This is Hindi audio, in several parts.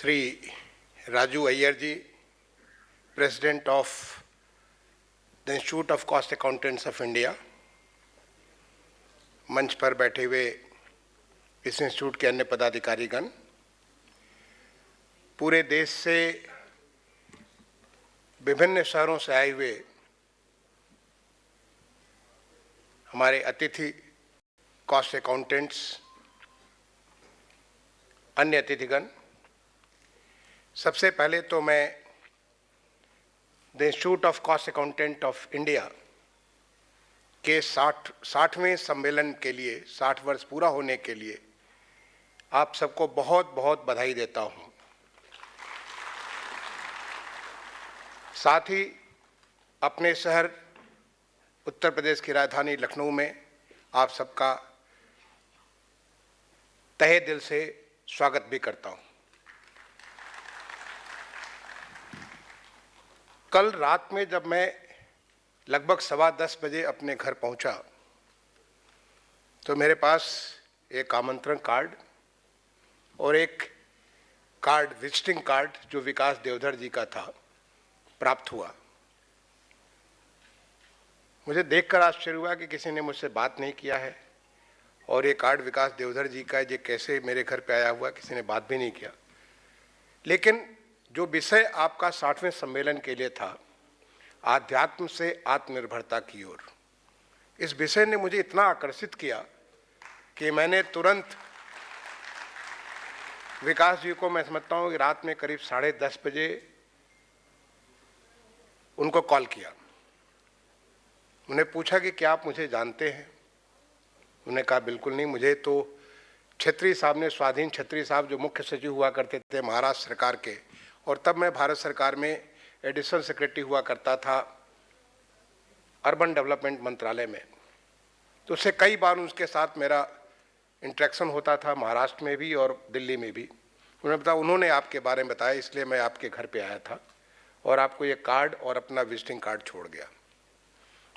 Shri Raju Iyer ji, president of the institute of cost accountants of India, मंच पर बैठे हुए इस इंस्टीट्यूट के अन्य पदाधिकारीगण, पूरे देश से विभिन्न शहरों से आए हुए हमारे अतिथि कॉस्ट अकाउंटेंट्स, अन्य अतिथिगण, सबसे पहले तो मैं the institute of cost accountant of India के 60वें सम्मेलन के लिए, 60 वर्ष पूरा होने के लिए आप सबको बहुत बहुत बधाई देता हूं। साथ ही अपने शहर उत्तर प्रदेश की राजधानी लखनऊ में आप सबका तहे दिल से स्वागत भी करता हूं। कल रात में जब मैं लगभग 10:15 बजे अपने घर पहुंचा तो मेरे पास एक आमंत्रण कार्ड और एक कार्ड, विजिटिंग कार्ड, जो विकास देवधर जी का था, प्राप्त हुआ। मुझे देखकर आश्चर्य हुआ कि किसी ने मुझसे बात नहीं किया है और ये कार्ड विकास देवधर जी का है, ये कैसे मेरे घर पे आया हुआ, किसी ने बात भी नहीं किया। लेकिन जो विषय आपका 60वें सम्मेलन के लिए था, आध्यात्म से आत्मनिर्भरता की ओर, इस विषय ने मुझे इतना आकर्षित किया कि मैंने तुरंत विकास जी को, मैं समझता हूँ कि रात में करीब 10:30 बजे उनको कॉल किया। उन्हें पूछा कि क्या आप मुझे जानते हैं? उन्होंने कहा बिल्कुल नहीं, मुझे तो छत्री साहब ने, स्वाधीन छत्री साहब जो मुख्य सचिव हुआ करते थे महाराष्ट्र सरकार के, और तब मैं भारत सरकार में एडिशनल सेक्रेटरी हुआ करता था अर्बन डेवलपमेंट मंत्रालय में, तो उससे कई बार उसके साथ मेरा इंटरेक्शन होता था, महाराष्ट्र में भी और दिल्ली में भी। उन्होंने आपके बारे में बताया, इसलिए मैं आपके घर पे आया था और आपको ये कार्ड और अपना विजिटिंग कार्ड छोड़ गया।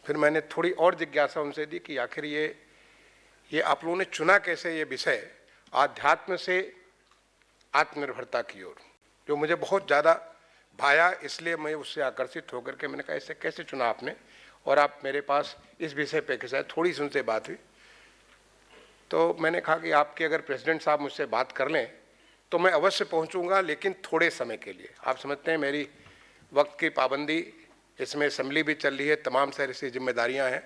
फिर मैंने थोड़ी और जिज्ञासा उनसे दी कि आखिर ये आप लोगों ने चुना कैसे ये विषय, आध्यात्म से आत्मनिर्भरता की ओर, जो मुझे बहुत ज़्यादा भाया, इसलिए मैं उससे आकर्षित होकर के मैंने कहा इसे कैसे चुना आपने, और आप मेरे पास इस विषय पे कैसे? थोड़ी सी उनसे बात हुई तो मैंने कहा कि आपके अगर प्रेसिडेंट साहब मुझसे बात कर लें तो मैं अवश्य पहुंचूंगा, लेकिन थोड़े समय के लिए। आप समझते हैं मेरी वक्त की पाबंदी, इसमें असेंबली भी चल रही है, तमाम सारी ऐसी जिम्मेदारियाँ हैं,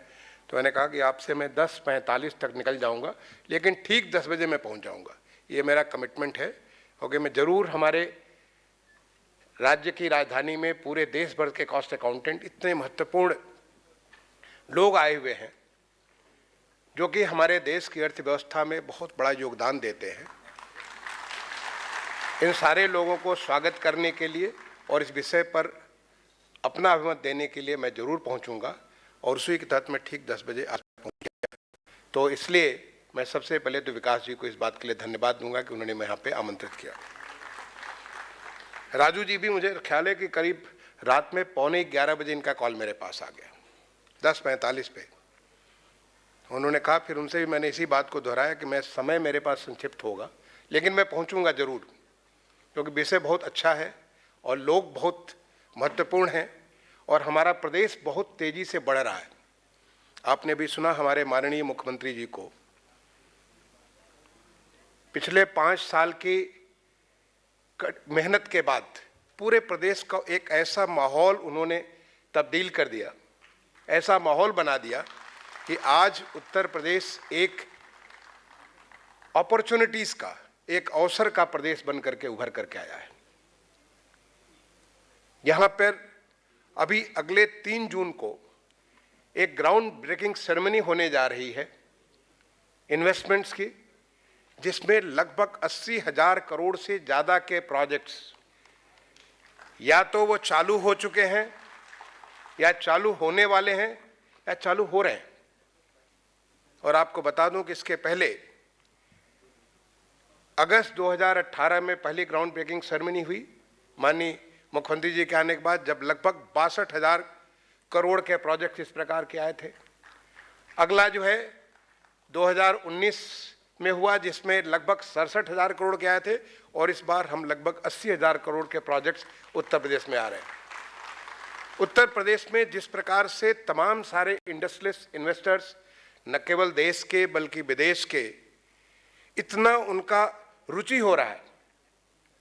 तो मैंने कहा कि आपसे मैं 10:45 तक निकल जाऊँगा, लेकिन ठीक 10 बजे मैं पहुँच जाऊँगा। ये मेरा कमिटमेंट है, क्योंकि मैं ज़रूर, हमारे राज्य की राजधानी में पूरे देश भर के कॉस्ट अकाउंटेंट, इतने महत्वपूर्ण लोग आए हुए हैं जो कि हमारे देश की अर्थव्यवस्था में बहुत बड़ा योगदान देते हैं। इन सारे लोगों को स्वागत करने के लिए और इस विषय पर अपना अभिमत देने के लिए मैं जरूर पहुंचूंगा, और उसी के तहत मैं ठीक 10 बजे आज पहुंच गया। तो इसलिए मैं सबसे पहले तो विकास जी को इस बात के लिए धन्यवाद दूंगा कि उन्होंने मैं यहाँ पे आमंत्रित किया। राजू जी भी, मुझे ख्याल है कि करीब रात में 11:15 बजे इनका कॉल मेरे पास आ गया, 10:45 पे। उन्होंने कहा, फिर उनसे भी मैंने इसी बात को दोहराया कि मैं, समय मेरे पास संक्षिप्त होगा, लेकिन मैं पहुंचूंगा जरूर, क्योंकि विषय बहुत अच्छा है और लोग बहुत महत्वपूर्ण हैं और हमारा प्रदेश बहुत तेजी से बढ़ रहा है। आपने भी सुना हमारे माननीय मुख्यमंत्री जी को पिछले 5 साल की मेहनत के बाद पूरे प्रदेश का एक ऐसा माहौल उन्होंने तब्दील कर दिया, ऐसा माहौल बना दिया कि आज उत्तर प्रदेश एक अपॉर्चुनिटीज का, एक अवसर का प्रदेश बन करके उभर करके आया है। यहाँ पर अभी अगले 3 जून को एक ग्राउंड ब्रेकिंग सेरेमनी होने जा रही है इन्वेस्टमेंट्स की, जिसमें लगभग 80,000 करोड़ से ज़्यादा के प्रोजेक्ट्स या तो वो चालू हो चुके हैं, या चालू होने वाले हैं, या चालू हो रहे हैं। और आपको बता दूं कि इसके पहले अगस्त 2018 में पहली ग्राउंड ब्रेकिंग सेरेमनी हुई माननीय मुख्यमंत्री जी के आने के बाद, जब लगभग 62,000 करोड़ के प्रोजेक्ट इस प्रकार के आए थे। अगला जो है 2019 में हुआ, जिसमें लगभग 67,000 करोड़ के आए थे, और इस बार हम लगभग 80,000 करोड़ के प्रोजेक्ट्स उत्तर प्रदेश में आ रहे हैं। उत्तर प्रदेश में जिस प्रकार से तमाम सारे इंडस्ट्रियलिस्ट इन्वेस्टर्स, न केवल देश के बल्कि विदेश के, इतना उनका रुचि हो रहा है,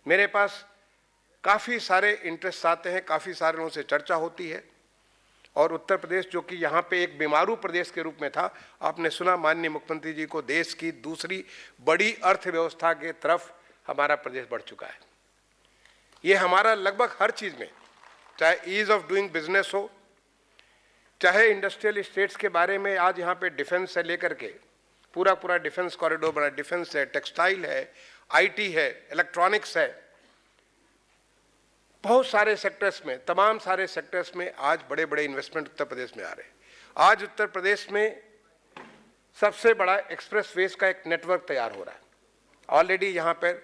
मेरे पास काफ़ी सारे इंटरेस्ट आते हैं, काफ़ी सारे लोगों से चर्चा होती है। और उत्तर प्रदेश, जो कि यहाँ पे एक बीमारू प्रदेश के रूप में था, आपने सुना माननीय मुख्यमंत्री जी को, देश की दूसरी बड़ी अर्थव्यवस्था के तरफ हमारा प्रदेश बढ़ चुका है। ये हमारा लगभग हर चीज़ में, चाहे ईज ऑफ डूइंग बिजनेस हो, चाहे इंडस्ट्रियल स्टेट्स के बारे में, आज यहाँ पे डिफेंस से लेकर के पूरा डिफेंस कॉरिडोर बना, डिफेंस है, टेक्सटाइल है, आईटी है, इलेक्ट्रॉनिक्स है, बहुत सारे सेक्टर्स में, तमाम सारे सेक्टर्स में आज बड़े बड़े इन्वेस्टमेंट उत्तर प्रदेश में आ रहे हैं। आज उत्तर प्रदेश में सबसे बड़ा एक्सप्रेस वेज का एक नेटवर्क तैयार हो रहा है। ऑलरेडी यहाँ पर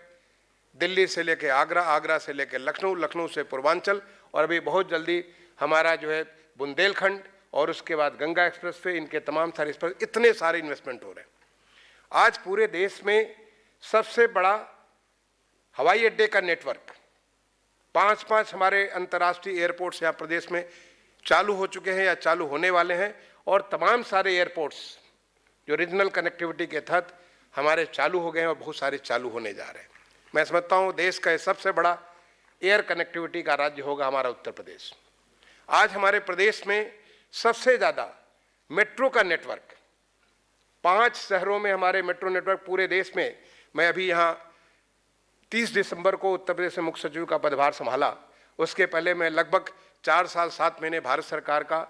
दिल्ली से लेकर आगरा, आगरा से लेकर लखनऊ, लखनऊ से पूर्वांचल, और अभी बहुत जल्दी हमारा जो है बुंदेलखंड, और उसके बाद गंगा एक्सप्रेस वे, इनके तमाम सारे एक्सप्रेस, इतने सारे इन्वेस्टमेंट हो रहे हैं। आज पूरे देश में सबसे बड़ा हवाई अड्डे का नेटवर्क, 5 हमारे अंतर्राष्ट्रीय एयरपोर्ट्स यहाँ प्रदेश में चालू हो चुके हैं या चालू होने वाले हैं, और तमाम सारे एयरपोर्ट्स जो रीजनल कनेक्टिविटी के तहत हमारे चालू हो गए हैं और बहुत सारे चालू होने जा रहे हैं। मैं समझता हूँ देश का सबसे बड़ा एयर कनेक्टिविटी का राज्य होगा हमारा उत्तर प्रदेश। आज हमारे प्रदेश में सबसे ज़्यादा मेट्रो का नेटवर्क, 5 शहरों में हमारे मेट्रो नेटवर्क पूरे देश में। मैं अभी यहाँ 30 दिसंबर को उत्तर प्रदेश में मुख्य सचिव का पदभार संभाला, उसके पहले मैं लगभग 4 साल 7 महीने भारत सरकार का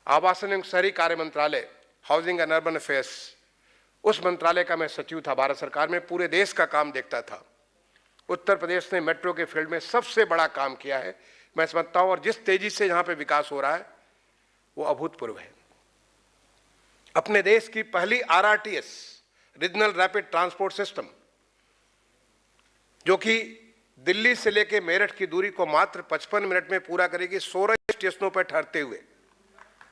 आवासन एवं शहरी कार्य मंत्रालय, हाउसिंग एंड अर्बन अफेयर्स, उस मंत्रालय का मैं सचिव था भारत सरकार में, पूरे देश का काम देखता था। उत्तर प्रदेश ने मेट्रो के फील्ड में सबसे बड़ा काम किया है, मैं समझता हूँ, और जिस तेजी से यहाँ पे विकास हो रहा है वो अभूतपूर्व है। अपने देश की पहली RRTS, regional rapid transport system, जो कि दिल्ली से लेकर मेरठ की दूरी को मात्र 55 मिनट में पूरा करेगी, 16 स्टेशनों पर ठहरते हुए।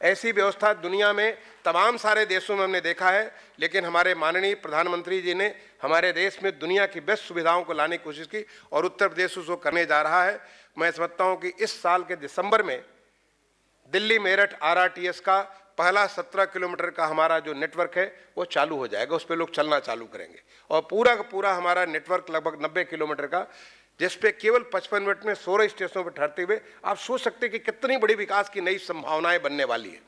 ऐसी व्यवस्था दुनिया में तमाम सारे देशों में हमने देखा है, लेकिन हमारे माननीय प्रधानमंत्री जी ने हमारे देश में दुनिया की बेस्ट सुविधाओं को लाने की कोशिश की, और उत्तर प्रदेश उसको करने जा रहा है। मैं समझता हूं कि इस साल के दिसंबर में दिल्ली मेरठ RRTS का पहला 17 किलोमीटर का हमारा जो नेटवर्क है वो चालू हो जाएगा, उस पर लोग चलना चालू करेंगे, और पूरा का पूरा हमारा नेटवर्क लगभग 90 किलोमीटर का, जिस पे केवल 55 मिनट में 16 स्टेशनों पर ठहरते हुए आप सोच सकते हैं कि कितनी बड़ी विकास की नई संभावनाएं बनने वाली है।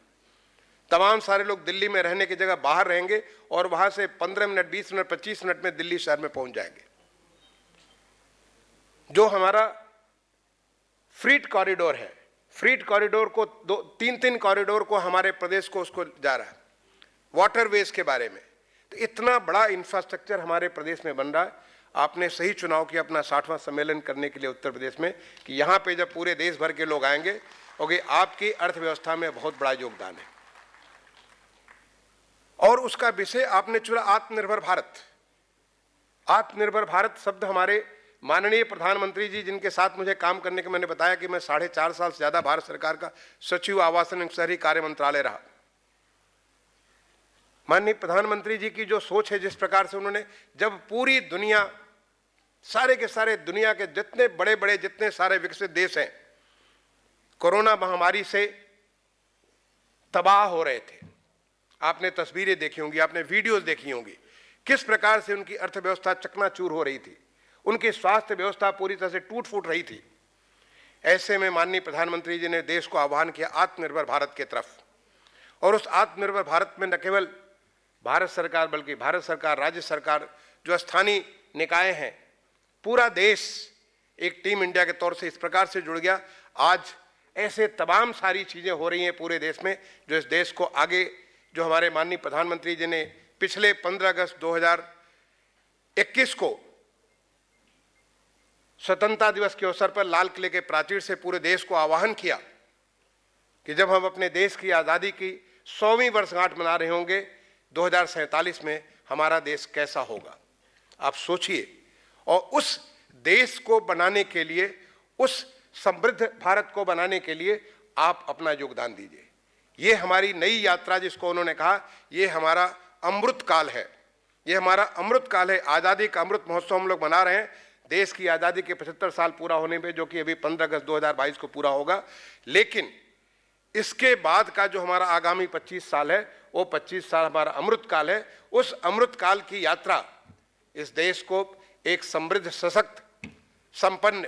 तमाम सारे लोग दिल्ली में रहने की जगह बाहर रहेंगे और वहां से 15 मिनट, 20 मिनट, 25 मिनट में दिल्ली शहर में पहुंच जाएंगे। जो हमारा फ्रीट कॉरिडोर है, फ्रीट कॉरिडोर को 2-3 कॉरिडोर को हमारे प्रदेश को उसको जा रहा है, वाटरवेज के बारे में, तो इतना बड़ा इंफ्रास्ट्रक्चर हमारे प्रदेश में बन रहा है। आपने सही चुनाव किया अपना 60वां सम्मेलन करने के लिए उत्तर प्रदेश में, कि यहाँ पे जब पूरे देश भर के लोग आएंगे, क्योंकि आपकी अर्थव्यवस्था में बहुत बड़ा योगदान है। और उसका विषय आपने चुना आत्मनिर्भर भारत। आत्मनिर्भर भारत शब्द हमारे माननीय प्रधानमंत्री जी, जिनके साथ मुझे काम करने के, मैंने बताया कि मैं 4.5 साल से ज्यादा भारत सरकार का सचिव आवासन एवं शहरी कार्य मंत्रालय रहा। माननीय प्रधानमंत्री जी की जो सोच है, जिस प्रकार से उन्होंने, जब पूरी दुनिया, सारे के सारे दुनिया के जितने बड़े बड़े, जितने सारे विकसित देश हैं, कोरोना महामारी से तबाह हो रहे थे, आपने तस्वीरें देखी होंगी, आपने वीडियोस देखी होंगी, किस प्रकार से उनकी अर्थव्यवस्था चकनाचूर हो रही थी, उनकी स्वास्थ्य व्यवस्था पूरी तरह से टूट फूट रही थी। ऐसे में माननीय प्रधानमंत्री जी ने देश को आह्वान किया आत्मनिर्भर भारत के तरफ, और उस आत्मनिर्भर भारत में न केवल भारत सरकार बल्कि भारत सरकार, राज्य सरकार, जो स्थानीय निकाय हैं, पूरा देश एक टीम इंडिया के तौर से इस प्रकार से जुड़ गया। आज ऐसे तमाम सारी चीजें हो रही हैं पूरे देश में, जो इस देश को आगे, जो हमारे माननीय प्रधानमंत्री जी ने पिछले 15 अगस्त 2021 को स्वतंत्रता दिवस के अवसर पर लाल किले के प्राचीर से पूरे देश को आह्वान किया कि जब हम अपने देश की आज़ादी की 100वीं वर्षगांठ मना रहे होंगे 2047 में, हमारा देश कैसा होगा। आप सोचिए, और उस देश को बनाने के लिए, उस समृद्ध भारत को बनाने के लिए आप अपना योगदान दीजिए। ये हमारी नई यात्रा, जिसको उन्होंने कहा, ये हमारा अमृत काल है, ये हमारा अमृत काल है। आज़ादी का अमृत महोत्सव हम लोग मना रहे हैं, देश की आज़ादी के 75 साल पूरा होने पे, जो कि अभी 15 अगस्त 2022 को पूरा होगा। लेकिन इसके बाद का जो हमारा आगामी 25 साल है, वो 25 साल हमारा अमृत काल है। उस अमृत काल की यात्रा इस देश को एक समृद्ध, सशक्त, संपन्न,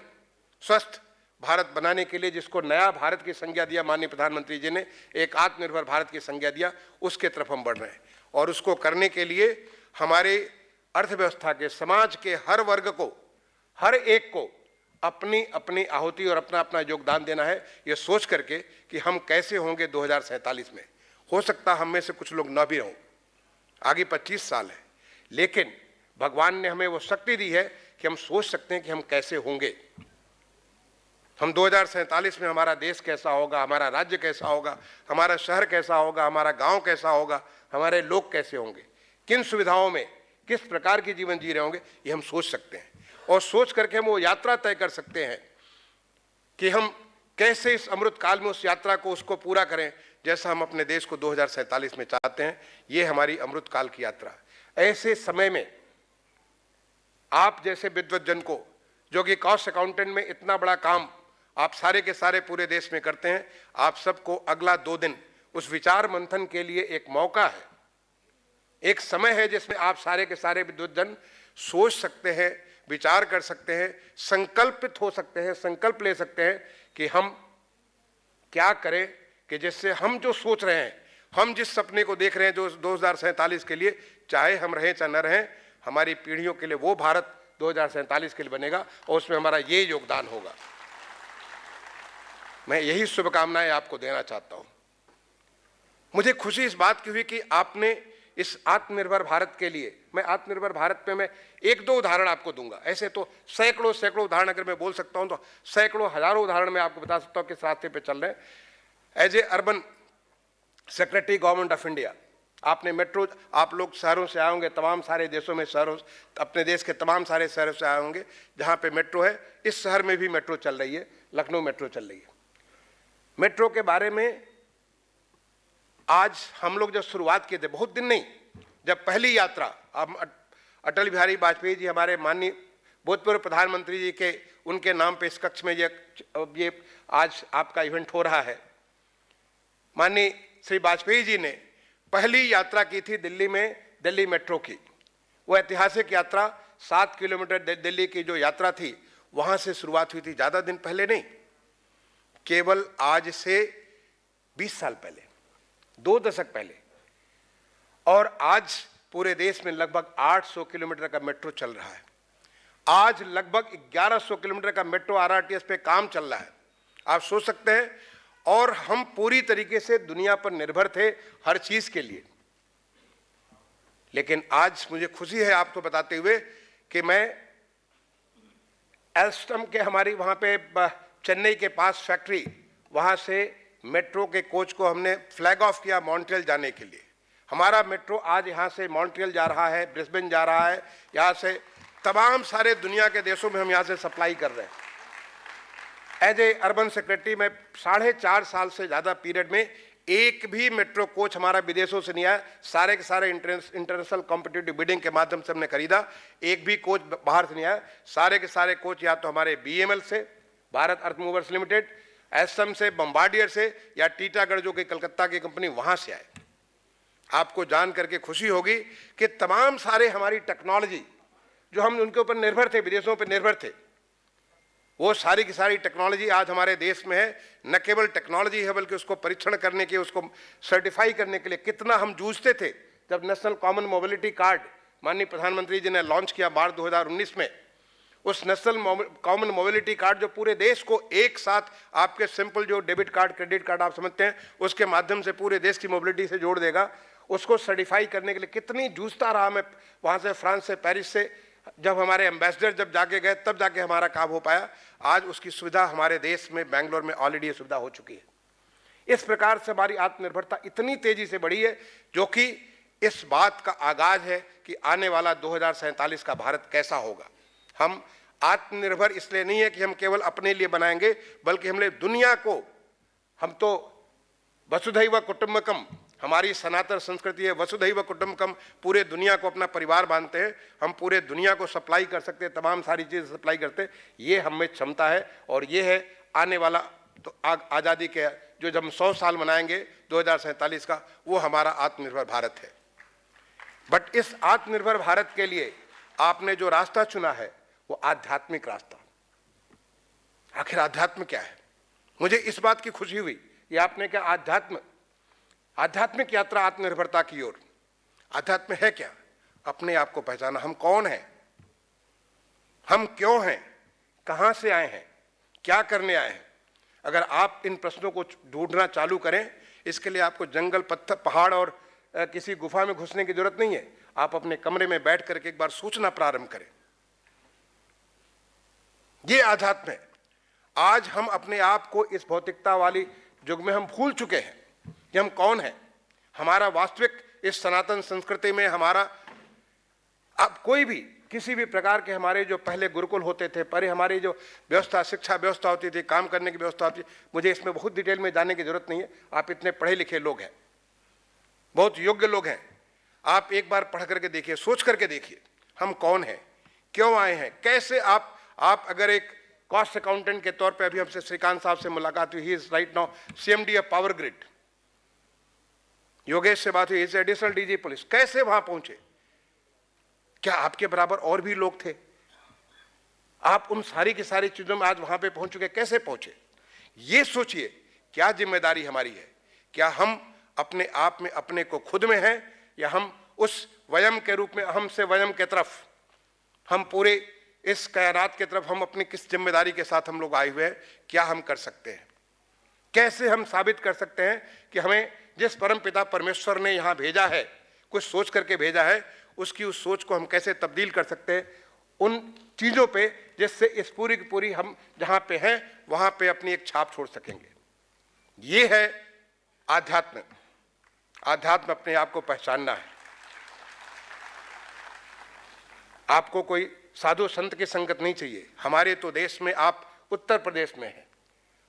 स्वस्थ भारत बनाने के लिए, जिसको नया भारत की संज्ञा दिया माननीय प्रधानमंत्री जी ने, एक आत्मनिर्भर भारत की संज्ञा दिया, उसके तरफ हम बढ़ रहे हैं। और उसको करने के लिए हमारे अर्थव्यवस्था के, समाज के हर वर्ग को, हर एक को अपनी अपनी आहुति और अपना अपना योगदान देना है, ये सोच करके कि हम कैसे होंगे 2047 में। हो सकता हम में से कुछ लोग न भी हों, आगे 25 साल है, लेकिन भगवान ने हमें वो शक्ति दी है कि हम सोच सकते हैं कि हम कैसे होंगे। हम 2047 में हमारा देश कैसा होगा, हमारा राज्य कैसा होगा, हमारा शहर कैसा होगा, हमारा गांव कैसा होगा, हमारे लोग कैसे होंगे, किन सुविधाओं में, किस प्रकार की जीवन जी रहे होंगे, ये हम सोच सकते हैं। और सोच करके हम वो यात्रा तय कर सकते हैं कि हम कैसे इस अमृत काल में उस यात्रा को, उसको पूरा करें जैसा हम अपने देश को 2047 में चाहते हैं। ये हमारी अमृत काल की यात्रा। ऐसे समय में आप जैसे विद्वत जन को, जो कि कॉस्ट अकाउंटेंट में इतना बड़ा काम आप सारे के सारे पूरे देश में करते हैं, आप सबको अगला 2 दिन उस विचार मंथन के लिए एक मौका है, एक समय है जिसमें आप सारे के सारे विद्वत जन सोच सकते हैं, विचार कर सकते हैं, संकल्पित हो सकते हैं, संकल्प ले सकते हैं कि हम क्या करें कि जिससे हम जो सोच रहे हैं, हम जिस सपने को देख रहे हैं जो 2047 के लिए, चाहे हम रहें चाहे न रहें, हमारी पीढ़ियों के लिए वो भारत 2047 के लिए बनेगा और उसमें हमारा ये योगदान होगा। मैं यही शुभकामनाएं आपको देना चाहता हूं। मुझे खुशी इस बात की हुई कि आपने इस आत्मनिर्भर भारत के लिए, मैं आत्मनिर्भर भारत पे मैं 1-2 उदाहरण आपको दूंगा, ऐसे तो सैकड़ों उदाहरण अगर मैं बोल सकता हूं तो सैकड़ों हजारों उदाहरण मैं आपको बता सकता हूं किस रास्ते पे चल रहे हैं। As a urban secretary government of India, आपने मेट्रो, आप लोग शहरों से आए होंगे, तमाम सारे देशों में शहरों, अपने देश के तमाम सारे शहरों से आए होंगे जहां पे मेट्रो है। इस शहर में भी मेट्रो चल रही है, लखनऊ मेट्रो चल रही है। मेट्रो के बारे में आज हम लोग जब शुरुआत किए थे, बहुत दिन नहीं, जब पहली यात्रा, अब अटल बिहारी वाजपेयी जी हमारे माननीय भूतपूर्व प्रधानमंत्री जी के, उनके नाम पे इस कक्ष में ये आज आपका इवेंट हो रहा है। माननीय श्री वाजपेयी जी ने पहली यात्रा की थी दिल्ली में, दिल्ली मेट्रो की। वो ऐतिहासिक यात्रा 7 किलोमीटर दिल्ली की जो यात्रा थी, वहां से शुरुआत हुई थी, ज्यादा दिन पहले नहीं, केवल आज से 20 साल पहले, 2 दशक पहले। और आज पूरे देश में लगभग 800 किलोमीटर का मेट्रो चल रहा है। आज लगभग 1100 किलोमीटर का मेट्रो आरआरटीएस पे काम चल रहा है, आप सोच सकते हैं। और हम पूरी तरीके से दुनिया पर निर्भर थे हर चीज के लिए। लेकिन आज मुझे खुशी है आपको बताते हुए कि मैं एल्स्टम के, हमारी वहां पे चेन्नई के पास फैक्ट्री, वहां से मेट्रो के कोच को हमने फ्लैग ऑफ किया मॉन्ट्रियल जाने के लिए। हमारा मेट्रो आज यहां से मॉन्ट्रियल जा रहा है, ब्रिस्बेन जा रहा है, यहां से तमाम सारे दुनिया के देशों में हम यहां से सप्लाई कर रहे हैं। एज ए अर्बन सेक्रेटरी में 4.5 साल से ज्यादा पीरियड में एक भी मेट्रो कोच हमारा विदेशों से नहीं आया। सारे के सारे इंटरनेशनल कॉम्पिटिटिव बिडिंग के माध्यम से हमने खरीदा, एक भी कोच बाहर से नहीं आया। सारे के सारे कोच या तो हमारे बीएमएल से, भारत अर्थ मूवर्स लिमिटेड, एसएम से, बम्बार्डियर से, या टीटागढ़ जो कि कलकत्ता की कंपनी, वहां से आए। आपको जान करके खुशी होगी कि तमाम सारे हमारी टेक्नोलॉजी जो हम उनके ऊपर निर्भर थे, विदेशों पर निर्भर थे, वो सारी की सारी टेक्नोलॉजी आज हमारे देश में है। न केवल टेक्नोलॉजी है बल्कि उसको परीक्षण करने के, उसको सर्टिफाई करने के लिए कितना हम जूझते थे। जब नेशनल कॉमन मोबिलिटी कार्ड माननीय प्रधानमंत्री जी ने लॉन्च किया मार्च 2019 में, उस नेशनल कॉमन मोबिलिटी कार्ड जो पूरे देश को एक साथ, आपके सिंपल जो डेबिट कार्ड, क्रेडिट कार्ड आप समझते हैं, उसके माध्यम से पूरे देश की मोबिलिटी से जोड़ देगा, उसको सर्टिफाई करने के लिए कितनी जूझता रहा मैं। वहाँ से, फ्रांस से, पेरिस से जब हमारे एम्बेसडर जब जाके गए, तब जाके हमारा काम हो पाया। आज उसकी सुविधा हमारे देश में, बेंगलोर में ऑलरेडी ये सुविधा हो चुकी है। इस प्रकार से हमारी आत्मनिर्भरता इतनी तेजी से बढ़ी है, जो कि इस बात का आगाज है कि आने वाला 2047 का भारत कैसा होगा। हम आत्मनिर्भर इसलिए नहीं है कि हम केवल अपने लिए बनाएंगे, बल्कि हमने दुनिया को, हम तो वसुधैव कुटुंबकम, हमारी सनातन संस्कृति है वसुधैव कुटुंबकम, पूरे दुनिया को अपना परिवार मानते हैं, हम पूरे दुनिया को सप्लाई कर सकते हैं, तमाम सारी चीज़ सप्लाई करते हैं, ये हम में क्षमता है। और ये है आने वाला तो आज़ादी के जो जब हम 100 साल मनाएंगे 2047 का, वो हमारा आत्मनिर्भर भारत है। बट इस आत्मनिर्भर भारत के लिए आपने जो रास्ता चुना है वो आध्यात्मिक रास्ता। आखिर अध्यात्म क्या है? मुझे इस बात की खुशी हुई ये आपने कहा आध्यात्मिक यात्रा आत्मनिर्भरता की ओर। अध्यात्म है क्या? अपने आप को पहचाना, हम कौन हैं, हम क्यों हैं, कहां से आए हैं, क्या करने आए हैं। अगर आप इन प्रश्नों को ढूंढना चालू करें, इसके लिए आपको जंगल, पत्थर, पहाड़ और किसी गुफा में घुसने की जरूरत नहीं है। आप अपने कमरे में बैठ करके एक बार सोचना प्रारंभ करें। ये आध्यात्म है। आज हम अपने आप को इस भौतिकता वाली युग में हम भूल चुके हैं कि हम कौन हैं। हमारा वास्तविक इस सनातन संस्कृति में हमारा, अब कोई भी किसी भी प्रकार के हमारे जो पहले गुरुकुल होते थे, पहले हमारी जो व्यवस्था, शिक्षा व्यवस्था होती थी, काम करने की व्यवस्था होती, मुझे इसमें बहुत डिटेल में जाने की जरूरत नहीं है। आप इतने पढ़े लिखे लोग हैं, बहुत योग्य लोग हैं, आप एक बार पढ़ करके देखिए, सोच करके देखिए हम कौन हैं, क्यों आए हैं, कैसे। आप अगर एक कॉस्ट अकाउंटेंट के तौर पे, अभी हमसे श्रीकांत साहब से मुलाकात हुई, he is right now CMD of power grid. Yogesh से बात हुई, इज एडिशनल DG पुलिस। कैसे वहां पहुंचे? क्या आपके बराबर और भी लोग थे? आप उन सारी की सारी चीजों में आज वहां पे पहुंच चुके, कैसे पहुंचे? ये सोचिए क्या जिम्मेदारी हमारी है। क्या हम अपने आप में अपने को खुद में हैं, या हम उस वयम के रूप में, अहम से वयम के तरफ, हम पूरे इस कायनात की तरफ हम अपनी किस जिम्मेदारी के साथ हम लोग आए हुए हैं? क्या हम कर सकते हैं? कैसे हम साबित कर सकते हैं कि हमें जिस परम पिता परमेश्वर ने यहाँ भेजा है, कुछ सोच करके भेजा है, उसकी उस सोच को हम कैसे तब्दील कर सकते हैं उन चीज़ों पे, जिससे इस पूरी की पूरी हम जहाँ पे हैं वहाँ पे अपनी एक छाप छोड़ सकेंगे। ये है आध्यात्म। आध्यात्म अपने आप को पहचानना है। आपको कोई साधु संत की संगत नहीं चाहिए। हमारे तो देश में, आप उत्तर प्रदेश में हैं,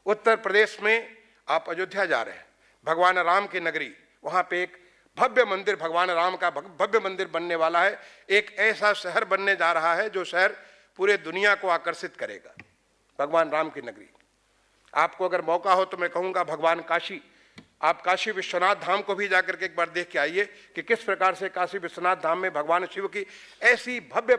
उत्तर प्रदेश में आप अयोध्या जा रहे हैं, भगवान राम की नगरी, वहाँ पे एक भव्य मंदिर, भगवान राम का भव्य मंदिर बनने वाला है। एक ऐसा शहर बनने जा रहा है जो शहर पूरे दुनिया को आकर्षित करेगा, भगवान राम की नगरी। आपको अगर मौका हो तो मैं कहूँगा भगवान काशी, आप काशी विश्वनाथ धाम को भी जाकर के एक बार देख के आइए कि किस प्रकार से काशी विश्वनाथ धाम में भगवान शिव की ऐसी भव्य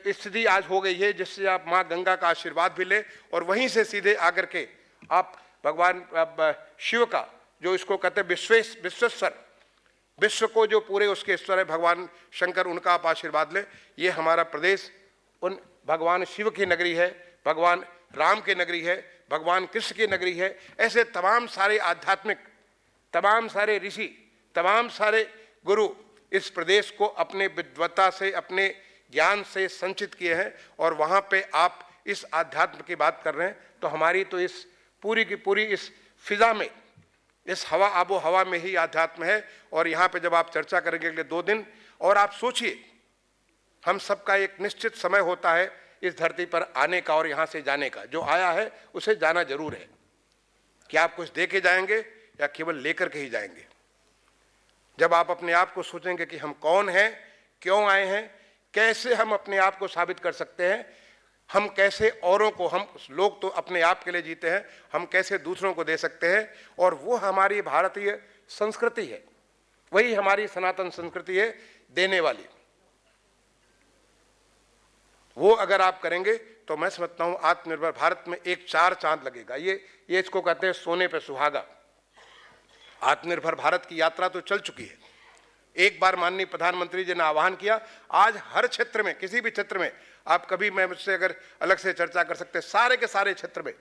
स्थिति आज हो गई है, जिससे आप माँ गंगा का आशीर्वाद भी ले और वहीं से सीधे आकर के आप भगवान शिव का, जो इसको कहते हैं विश्वेश्वर, विश्व को जो पूरे उसके ईश्वर है भगवान शंकर, उनका आप आशीर्वाद लें। ये हमारा प्रदेश उन भगवान शिव की नगरी है, भगवान राम की नगरी है, भगवान कृष्ण की नगरी है। ऐसे तमाम सारे आध्यात्मिक, तमाम सारे ऋषि, तमाम सारे गुरु इस प्रदेश को अपने विद्वता से, अपने ज्ञान से संचित किए हैं, और वहाँ पे आप इस आध्यात्म की बात कर रहे हैं। तो हमारी तो इस पूरी की पूरी इस फिजा में, इस हवा, आबो हवा में ही आध्यात्म है। और यहाँ पे जब आप चर्चा करेंगे अगले 2 दिन, और आप सोचिए हम सबका एक निश्चित समय होता है इस धरती पर आने का और यहाँ से जाने का। जो आया है उसे जाना जरूर है। क्या आप कुछ दे के जाएंगे या केवल लेकर के ही जाएंगे? जब आप अपने आप को सोचेंगे कि हम कौन हैं, क्यों आए हैं, कैसे हम अपने आप को साबित कर सकते हैं, हम कैसे औरों को, हम लोग तो अपने आप के लिए जीते हैं, हम कैसे दूसरों को दे सकते हैं, और वो हमारी भारतीय संस्कृति है, वही हमारी सनातन संस्कृति है देने वाली। वो अगर आप करेंगे तो मैं समझता हूँ आत्मनिर्भर भारत में एक 4 चांद लगेगा। ये इसको कहते हैं सोने पे सुहागा। आत्मनिर्भर भारत की यात्रा तो चल चुकी है। एक बार माननीय प्रधानमंत्री जी ने आह्वान किया, आज हर क्षेत्र में, किसी भी क्षेत्र में, आप कभी मैं मुझसे अगर अलग से चर्चा कर सकते हैं, सारे के सारे क्षेत्र में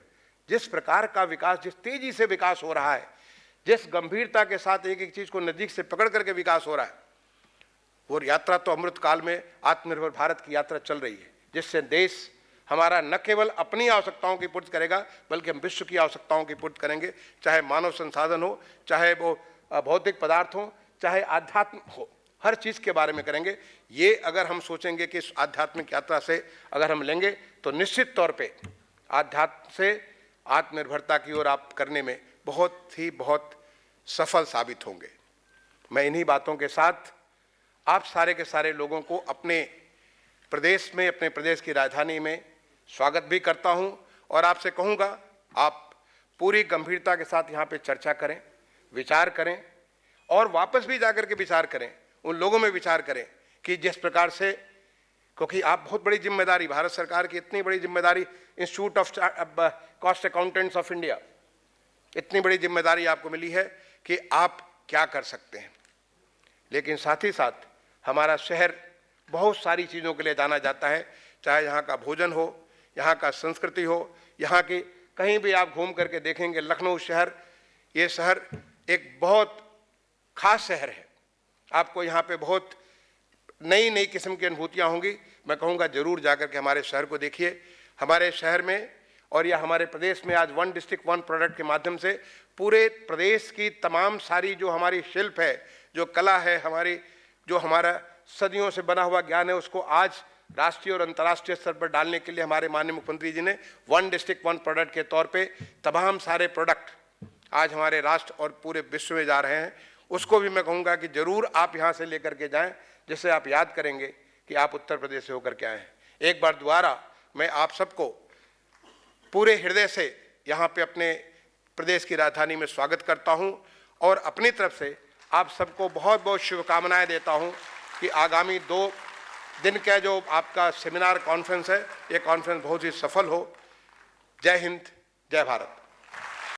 जिस प्रकार का विकास, जिस तेजी से विकास हो रहा है, जिस गंभीरता के साथ एक एक चीज को नजदीक से पकड़ करके विकास हो रहा है, वो यात्रा तो अमृत काल में आत्मनिर्भर भारत की यात्रा चल रही है, जिससे देश हमारा न केवल अपनी आवश्यकताओं की पूर्ति करेगा, बल्कि हम विश्व की आवश्यकताओं की पूर्ति करेंगे। चाहे मानव संसाधन हो, चाहे वो भौतिक पदार्थ हो, चाहे आध्यात्म हो, हर चीज़ के बारे में करेंगे। ये अगर हम सोचेंगे कि इस आध्यात्मिक यात्रा से अगर हम लेंगे तो निश्चित तौर पे आध्यात्म से आत्मनिर्भरता की ओर आप करने में बहुत सफल साबित होंगे। मैं इन्हीं बातों के साथ आप सारे के सारे लोगों को अपने प्रदेश में, अपने प्रदेश की राजधानी में स्वागत भी करता हूं और आपसे कहूंगा आप पूरी गंभीरता के साथ यहाँ पे चर्चा करें, विचार करें और वापस भी जाकर के विचार करें, उन लोगों में विचार करें कि जिस प्रकार से, क्योंकि आप बहुत बड़ी जिम्मेदारी, भारत सरकार की इतनी बड़ी जिम्मेदारी, institute of cost accountants of India, इतनी बड़ी जिम्मेदारी आपको मिली है कि आप क्या कर सकते हैं। लेकिन साथ ही साथ हमारा शहर बहुत सारी चीज़ों के लिए जाना जाता है, चाहे यहाँ का भोजन हो, यहाँ का संस्कृति हो, यहाँ की कहीं भी आप घूम करके देखेंगे लखनऊ शहर, ये शहर एक बहुत खास शहर है। आपको यहाँ पे बहुत नई नई किस्म की अनुभूतियाँ होंगी। मैं कहूँगा जरूर जाकर के हमारे शहर को देखिए। हमारे शहर में और या हमारे प्रदेश में आज वन डिस्ट्रिक्ट वन प्रोडक्ट के माध्यम से पूरे प्रदेश की तमाम सारी जो हमारी शिल्प है, जो कला है, हमारी जो हमारा सदियों से बना हुआ ज्ञान है, उसको आज राष्ट्रीय और अंतर्राष्ट्रीय स्तर पर डालने के लिए हमारे माननीय मुख्यमंत्री जी ने वन डिस्ट्रिक्ट वन प्रोडक्ट के तौर पे तमाम सारे प्रोडक्ट आज हमारे राष्ट्र और पूरे विश्व में जा रहे हैं। उसको भी मैं कहूँगा कि जरूर आप यहाँ से लेकर के जाएं, जिससे आप याद करेंगे कि आप उत्तर प्रदेश से होकर के आए हैं। एक बार दोबारा मैं आप सबको पूरे हृदय से यहाँ पे अपने प्रदेश की राजधानी में स्वागत करता हूँ और अपनी तरफ से आप सबको बहुत बहुत शुभकामनाएं देता हूँ कि आगामी 2 दिन का जो आपका सेमिनार कॉन्फ्रेंस है, ये कॉन्फ्रेंस बहुत ही सफल हो। जय हिंद, जय भारत।